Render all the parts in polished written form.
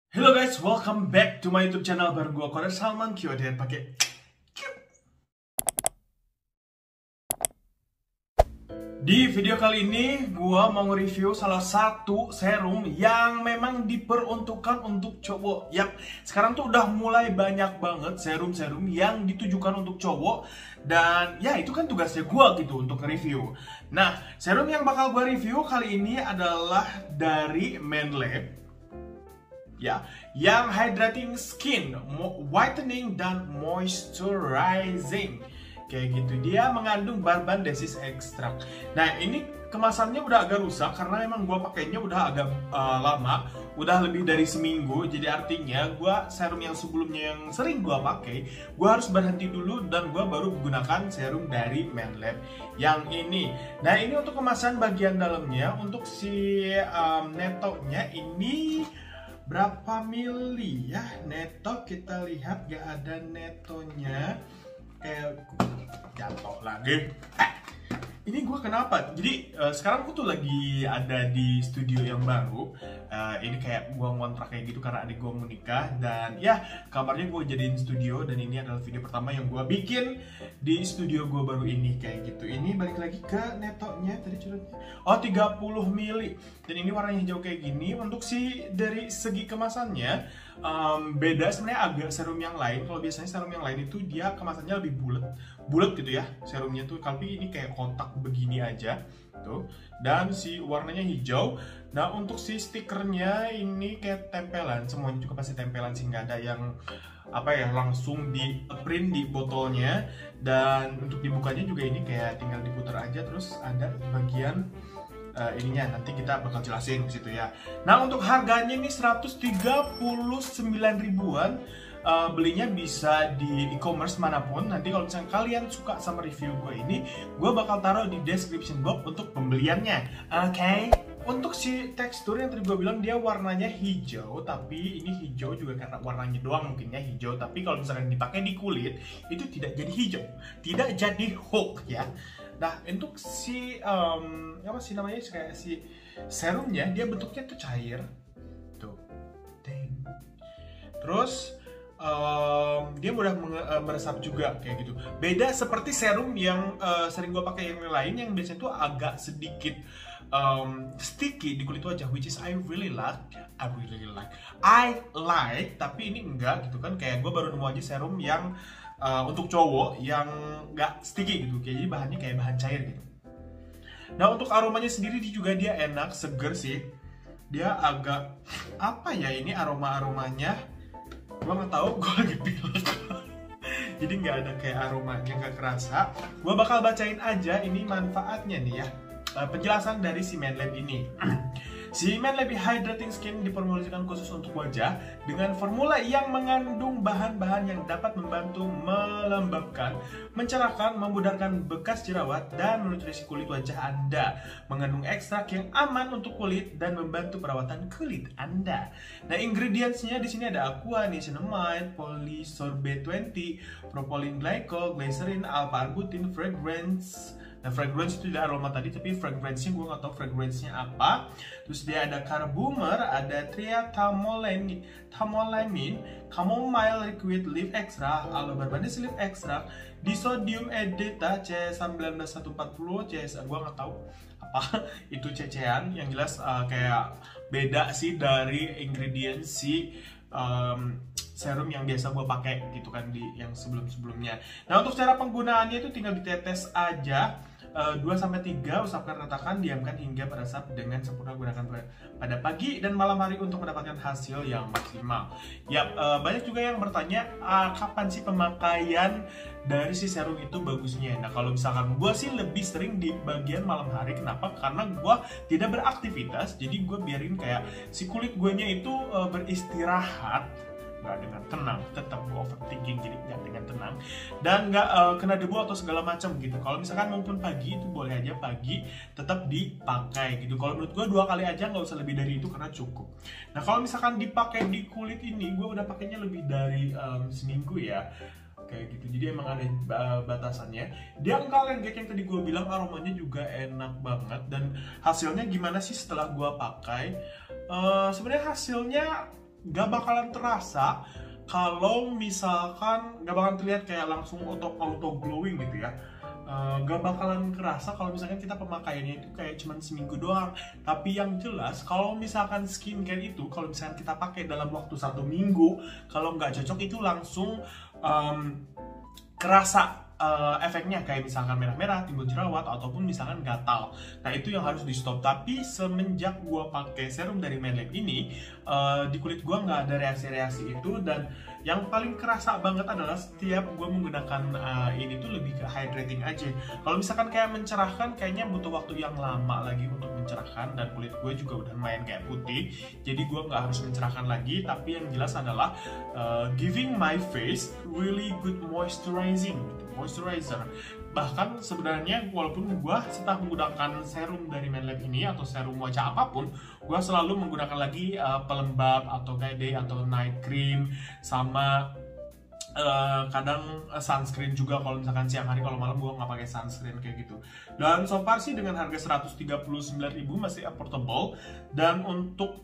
Hello guys, welcome back to my YouTube channel. Bareng gua Koder Salman QDR pakai Di video kali ini gua mau nge-review salah satu serum yang memang diperuntukkan untuk cowok. Yap, sekarang tuh udah mulai banyak banget serum-serum yang ditujukan untuk cowok. Dan ya itu kan tugasnya gua gitu untuk nge-review. Nah, serum yang bakal gua review kali ini adalah dari Manlab. Ya, yang hydrating skin, whitening dan moisturizing. Kayak gitu. Dia mengandung Barbandesis extract. Nah, ini kemasannya udah agak rusak karena emang gue pakainya udah agak lama, udah lebih dari seminggu. Jadi artinya gue serum yang sebelumnya yang sering gue pakai, gue harus berhenti dulu dan gue baru menggunakan serum dari Manlab yang ini. Nah, ini untuk kemasan bagian dalamnya. Untuk si netonya ini berapa mili ya? Neto kita lihat gak ada netonya. Jatuh lagi. Ini gue kenapa? Jadi sekarang gue tuh lagi ada di studio yang baru. Ini kayak gue ngontrak kayak gitu karena adik gue mau nikah. Dan ya kabarnya gue jadiin studio. Dan ini adalah video pertama yang gue bikin di studio gue baru ini. Kayak gitu. Ini balik lagi ke netonya. Tadi curhatnya, oh 30 mili. Dan ini warnanya hijau kayak gini. Untuk dari segi kemasannya beda sebenarnya agak serum yang lain. Kalau biasanya serum yang lain itu dia kemasannya lebih bulat gitu ya serumnya tuh. Tapi ini kayak kotak begini aja tuh, dan si warnanya hijau. Nah, untuk si stikernya ini kayak tempelan, semuanya juga pasti tempelan sih, nggak ada yang apa ya langsung di print di botolnya. Dan untuk dibukanya juga ini kayak tinggal diputar aja, terus ada bagian ininya, nanti kita bakal jelasin di situ ya. Nah, untuk harganya ini 139 ribuan. Belinya bisa di e-commerce manapun. Nanti kalau misalnya kalian suka sama review gue ini, gue bakal taruh di description box untuk pembeliannya. Oke? Untuk si tekstur yang tadi gue bilang dia warnanya hijau, tapi ini hijau juga karena warnanya doang mungkinnya hijau. Tapi kalau misalkan dipakai di kulit itu tidak jadi hijau, tidak jadi hook ya. Nah, untuk si apa sih namanya, kayak si serumnya, dia bentuknya tuh cair tuh. Terus dia mudah meresap juga kayak gitu. Beda seperti serum yang sering gue pakai yang lain yang biasanya tuh agak sedikit sticky di kulit wajah, which is I like, tapi ini enggak gitu kan. Kayak gue baru nemu aja serum yang untuk cowok yang enggak sticky gitu. Jadi bahannya kayak bahan cair gitu. Nah, untuk aromanya sendiri juga dia enak, seger sih. Dia agak apa ya, ini aromanya gue nggak tahu, gue lagi pilek. Jadi nggak ada kayak aromanya, nggak kerasa. Gue bakal bacain aja ini manfaatnya nih ya, penjelasan dari si Manlab ini. Si Manlab Hydrating Skin diformulasikan khusus untuk wajah dengan formula yang mengandung bahan-bahan yang dapat membantu melembabkan, mencerahkan, memudarkan bekas jerawat, dan menutrisi kulit wajah Anda. Mengandung ekstrak yang aman untuk kulit dan membantu perawatan kulit Anda. Nah, ingredientsnya di sini ada aqua, niacinamide, polysorbate 20, propylene glycol, glycerin, alpha-arbutin, fragrance. Nah, fragrance itu tidak aroma tadi, tapi fragrance-nya gue nggak tahu fragrance-nya apa. Terus dia ada carbomer, ada triatamolamin, chamomile liquid leaf extract, aloe barbandesis leaf extract, disodium edita C19140, gue nggak tahu apa itu cecean. Yang jelas kayak beda sih dari ingredients si serum yang biasa gue pakai gitu kan di yang sebelumnya. Nah, untuk cara penggunaannya itu tinggal ditetes aja. 2-3 usapkan, ratakan, diamkan hingga meresap dengan sempurna. Gunakan pada pagi dan malam hari untuk mendapatkan hasil yang maksimal. Ya, banyak juga yang bertanya kapan sih pemakaian dari si serum itu bagusnya. Nah, kalau misalkan gue sih lebih sering di bagian malam hari. Kenapa? Karena gue tidak beraktivitas, jadi gue biarin kayak si kulit guenya itu beristirahat, nggak dengan tenang. Tetap gue overthinking, jadi nggak dengan tenang dan nggak kena debu atau segala macam gitu. Kalau misalkan maupun pagi itu boleh aja pagi tetap dipakai gitu. Kalau menurut gue 2 kali aja, nggak usah lebih dari itu karena cukup. Nah, kalau misalkan dipakai di kulit ini, gue udah pakainya lebih dari seminggu ya kayak gitu. Jadi emang ada batasannya. Dia enggak lengket yang tadi gue bilang, aromanya juga enak banget. Dan hasilnya gimana sih setelah gue pakai? Sebenarnya hasilnya gak bakalan terasa kalau misalkan gak bakalan terlihat kayak langsung auto glowing gitu ya. Gak bakalan kerasa kalau misalkan kita pemakaiannya itu kayak cuman seminggu doang. Tapi yang jelas kalau misalkan skincare itu kalau misalkan kita pakai dalam waktu 1 minggu, kalau nggak cocok itu langsung kerasa efeknya, kayak misalkan merah-merah, timbul jerawat, ataupun misalkan gatal. Nah itu yang harus di stop. Tapi semenjak gue pakai serum dari Manlab ini, di kulit gue nggak ada reaksi-reaksi itu. Dan yang paling kerasa banget adalah setiap gue menggunakan ini tuh lebih ke hydrating aja. Kalau misalkan kayak mencerahkan, kayaknya butuh waktu yang lama lagi untuk mencerahkan, dan kulit gue juga udah lumayan kayak putih, jadi gue nggak harus mencerahkan lagi. Tapi yang jelas adalah giving my face really good moisturizer. Bahkan sebenarnya walaupun gue setelah menggunakan serum dari Manlab ini atau serum wajah apapun, gue selalu menggunakan lagi pelembab atau kayak day atau night cream, sama kadang sunscreen juga kalau misalkan siang hari. Kalau malam gue nggak pakai sunscreen kayak gitu. Dan so far sih dengan harga 139.000 masih affordable. Dan untuk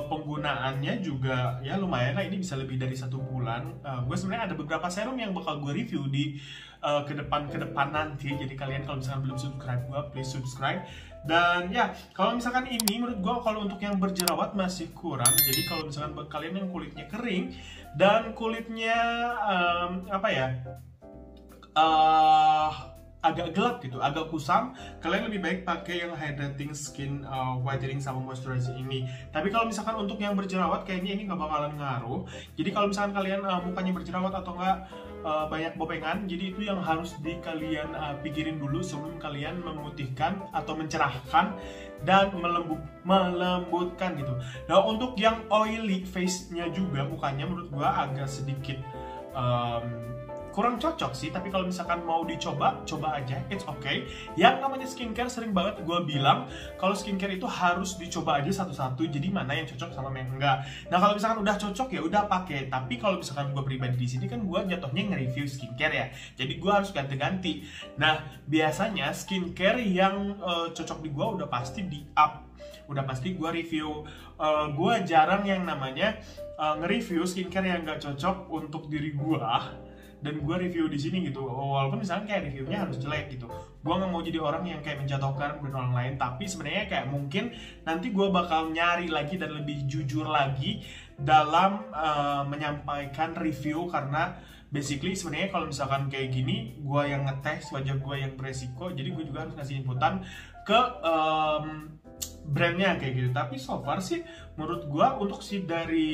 penggunaannya juga ya lumayan lah, ini bisa lebih dari 1 bulan. Gue sebenarnya ada beberapa serum yang bakal gue review di ke depan nanti. Jadi kalian kalau misalkan belum subscribe gue, please subscribe. Dan ya, kalau misalkan ini menurut gue kalau untuk yang berjerawat masih kurang. Jadi kalau misalkan buat kalian yang kulitnya kering dan kulitnya agak gelap gitu, agak kusam, kalian lebih baik pakai yang hydrating skin whitening sama moisturizer ini. Tapi kalau misalkan untuk yang berjerawat, kayaknya ini nggak bakalan ngaruh. Jadi kalau misalkan kalian mukanya berjerawat atau nggak banyak bopengan, jadi itu yang harus kalian pikirin dulu sebelum kalian memutihkan atau mencerahkan dan melembutkan gitu. Nah untuk yang oily face-nya juga, mukanya menurut gua agak sedikit kurang cocok sih. Tapi kalau misalkan mau dicoba, coba aja, it's okay. Yang namanya skincare sering banget gue bilang kalau skincare itu harus dicoba aja satu-satu, jadi mana yang cocok sama yang enggak. Nah kalau misalkan udah cocok ya udah pakai. Tapi kalau misalkan gue pribadi di sini kan gue jatuhnya nge-review skincare ya, jadi gue harus ganti-ganti. Nah biasanya skincare yang cocok di gue udah pasti di up, udah pasti gue review. Gue jarang yang namanya nge-review skincare yang gak cocok untuk diri gue dan gue review di sini gitu. Walaupun misalnya kayak reviewnya harus jelek gitu, gue nggak mau jadi orang yang kayak menjatuhkan brand orang lain. Tapi sebenarnya kayak mungkin nanti gue bakal nyari lagi dan lebih jujur lagi dalam menyampaikan review. Karena basically sebenarnya kalau misalkan kayak gini, gue yang ngetes, wajah gue yang beresiko, jadi gue juga harus ngasih inputan ke brandnya kayak gitu. Tapi so far sih menurut gue untuk dari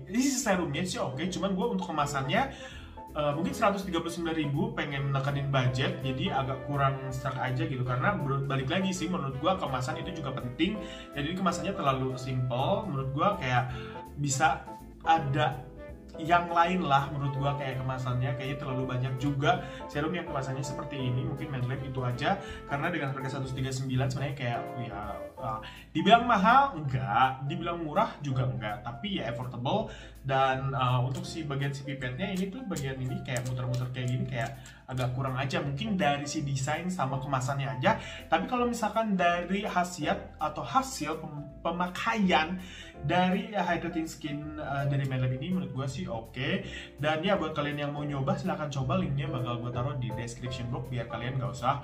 ini serumnya sih oke. Cuman gue untuk kemasannya mungkin 139.000 pengen nekenin budget, jadi agak kurang stuck aja gitu. Karena balik lagi sih menurut gua kemasan itu juga penting. Jadi kemasannya terlalu simple menurut gua, kayak bisa ada yang lain lah menurut gua. Kayak kemasannya kayaknya terlalu banyak juga serum yang kemasannya seperti ini. Mungkin Manlab itu aja, karena dengan harga 139 sebenarnya kayak ya dibilang mahal enggak, dibilang murah juga enggak, tapi ya affordable. Dan untuk si bagian si pipetnya ini tuh, bagian ini kayak muter-muter kayak gini kayak agak kurang aja, mungkin dari si desain sama kemasannya aja. Tapi kalau misalkan dari khasiat atau hasil pemakaian dari hydrating skin dari Manlab ini menurut gue sih oke. Dan ya buat kalian yang mau nyoba silahkan coba, linknya bakal gue taruh di description box biar kalian gak usah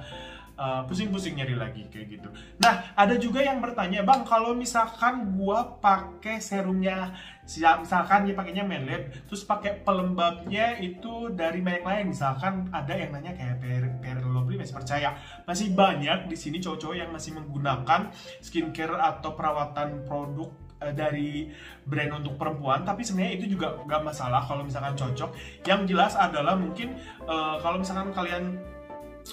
pusing-pusing nyari lagi kayak gitu. Nah ada juga yang bertanya, bang kalau misalkan gua pakai serumnya, misalkan dia pakainya Manlab, terus pakai pelembabnya itu dari merek lain, misalkan ada yang nanya kayak Fair & Lovely, masih percaya? Masih banyak di sini cowok-cowok yang masih menggunakan skincare atau perawatan produk dari brand untuk perempuan. Tapi sebenarnya itu juga nggak masalah kalau misalkan cocok. Yang jelas adalah mungkin kalau misalkan kalian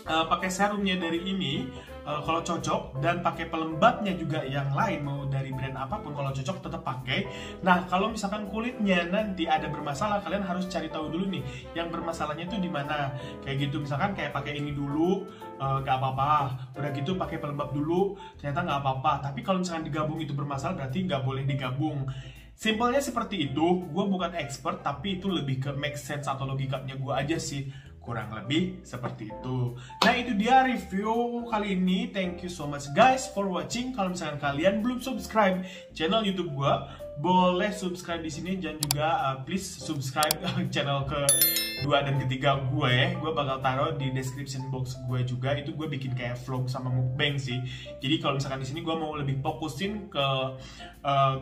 pakai serumnya dari ini, kalau cocok, dan pakai pelembabnya juga yang lain mau dari brand apapun, kalau cocok tetap pakai. Nah kalau misalkan kulitnya nanti ada bermasalah, kalian harus cari tahu dulu nih yang bermasalahnya itu di mana kayak gitu. Misalkan kayak pakai ini dulu nggak apa-apa, udah gitu pakai pelembab dulu ternyata nggak apa-apa. Tapi kalau misalkan digabung itu bermasalah, berarti nggak boleh digabung. Simpelnya seperti itu. Gue bukan expert, tapi itu lebih ke make sense atau logikanya gue aja sih, kurang lebih seperti itu. Nah itu dia review kali ini. Thank you so much guys for watching. Kalau misalkan kalian belum subscribe channel YouTube gue, boleh subscribe di sini dan juga please subscribe channel kedua dan ketiga gue. Gue bakal taruh di description box gue juga. Itu gue bikin kayak vlog sama mukbang sih. Jadi kalau misalkan di sini gue mau lebih fokusin ke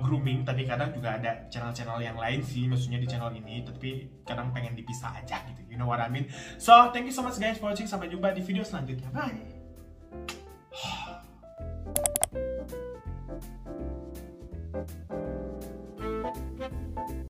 grooming, tapi kadang juga ada channel-channel yang lain sih, maksudnya di channel ini, tapi kadang pengen dipisah aja gitu. You know what I mean? So thank you so much guys for watching. Sampai jumpa di video selanjutnya. Bye.